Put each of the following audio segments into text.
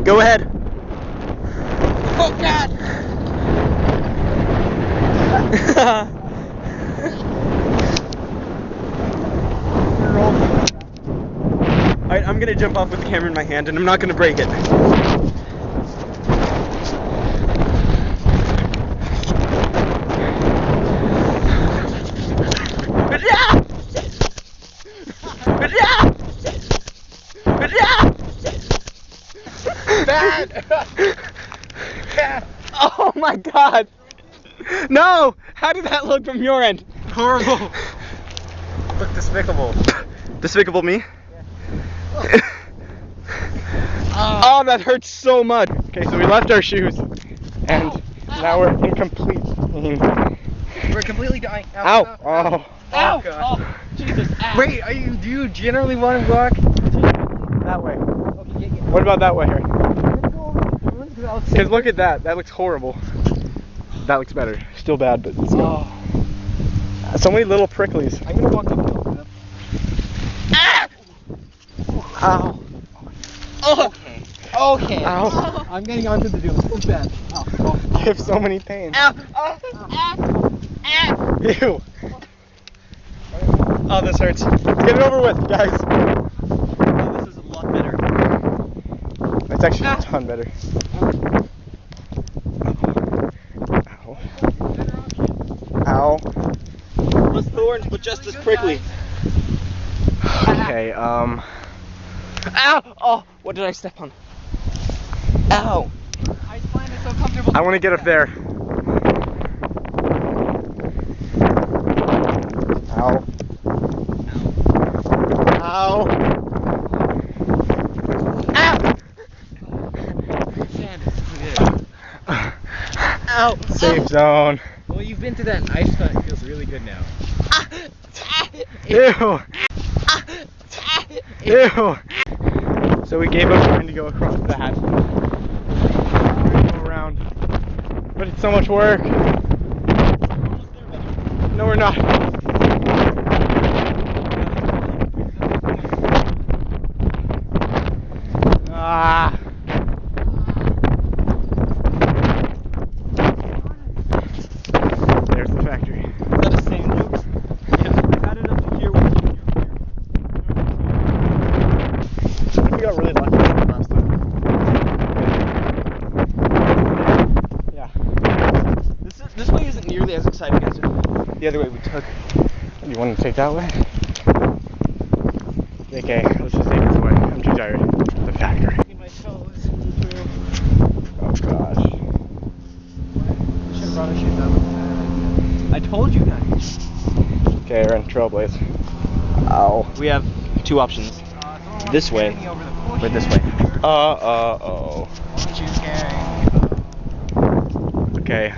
Go ahead. Oh God! Alright, I'm gonna jump off with the camera in my hand and I'm not gonna break it. Bad! Oh my God! No! How did that look from your end? Horrible! Look despicable. Despicable me? Yeah. Oh, that hurts so much. Okay, so we left our shoes, and now we're in complete pain. We're completely dying. Ow! Ow! Oh! Oh God! Oh, Jesus! Ow. Wait, do you generally want to walk? That way. Okay, yeah. What about that way here? Because Because look at that. That looks horrible. That looks better. Still bad, but let's go. So many little pricklies. I'm gonna walk uphill. Ow. Okay. Okay. Ow. I'm getting onto the dunes. It's bad. I have so many pains. Ow. Ew. Oh, this hurts. Let's get it over with, guys. Oh, this is a lot better. It's actually a ton better. Ow. Ow. Less thorns, but just as prickly. Okay, Ow! Oh, what did I step on? Ow! I find it so comfortable. I want to get up there. Ow. Ow. Ow! Sand is good. Ow! Safe zone. Well, you've been to that ice spot. It feels really good now. Ew. Ew. So we gave up trying to go across that. Go around. But it's so much work. No, we're not. Ah. There's the factory. Is that a sand joke? Yeah. How did it up to here? We got really lucky last time. Yeah. This way isn't nearly as exciting as the other way we took. You want to take that way? Okay, let's just take this way. I'm too tired. The factory. My toes. Oh gosh. Should have brought our shoes up. I told you guys. Okay, we're in Trailblaze. Ow. We have two options. This way or this way. Oh. Choose Canary. Okay.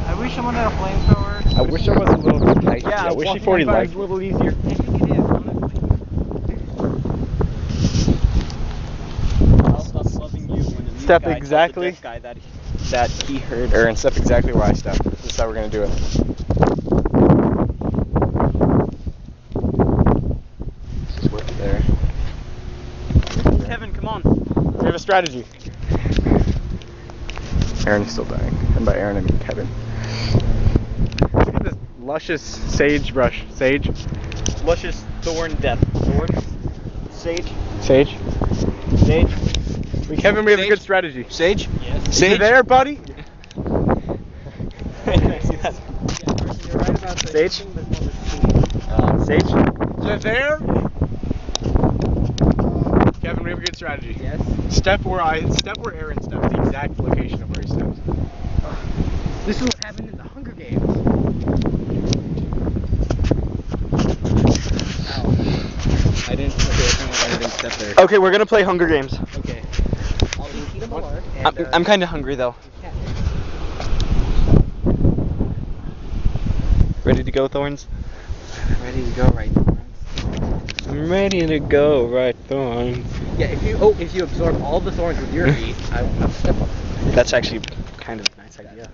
I wish someone had a flamethrower. I wish I was a little tight. Yeah, I wish walking he 40 on fire liked. is a little easier. I think it is, honestly. I'll stop loving you when the new Step guy told exactly. the deaf guy that he heard. Aaron, step exactly where I stepped. This is how we're gonna do it. Let's just work it there. Kevin, come on. We have a strategy. Aaron's still dying. And by Aaron, I mean Kevin. Look at this luscious sagebrush. Sage? Luscious thorn death. Thorn? Sage? Sage? Sage? Kevin, we have a Sage? good strategy. Sage? Yes. Is you there, buddy? I see that. You're right about the Sage? Sage? You there? Kevin, we have a good strategy. Yes. Step where Aaron steps, the exact location of where he steps. This is what happened in the Hunger Games. Ow. I didn't step there. Okay, we're gonna play Hunger Games. Okay. I'll eat them apart. I'm kind of hungry though. Ready to go, Thorns? Ready to go, right? I'm ready to go, right, Thorns. Yeah, if you absorb all the thorns with your feet, I'll step on them. That's actually kind of a nice idea.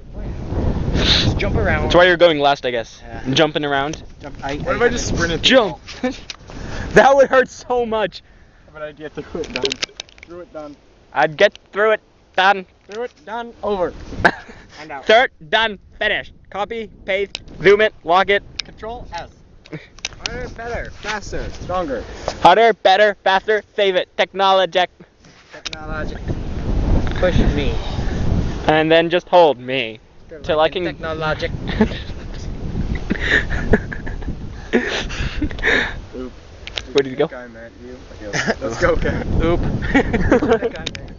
Just jump around. That's why you're going last, I guess. Yeah. Jumping around. Jump. What if I just sprinted? Jump! That would hurt so much. of an idea. Through it, done. Through it, done. I'd get through it. Done. Through it, done. Over. And out. Start. Done. Finished. Copy. Paste. Zoom it. Lock it. Control S. Harder, better, faster, Stronger. Harder, better, faster. Save it. Technologic. technologic. Push me. And then just hold me till I can. Technologic. Oop. Where did he go? Guy, man. You. Let's go, Ken. Oop. That guy, man.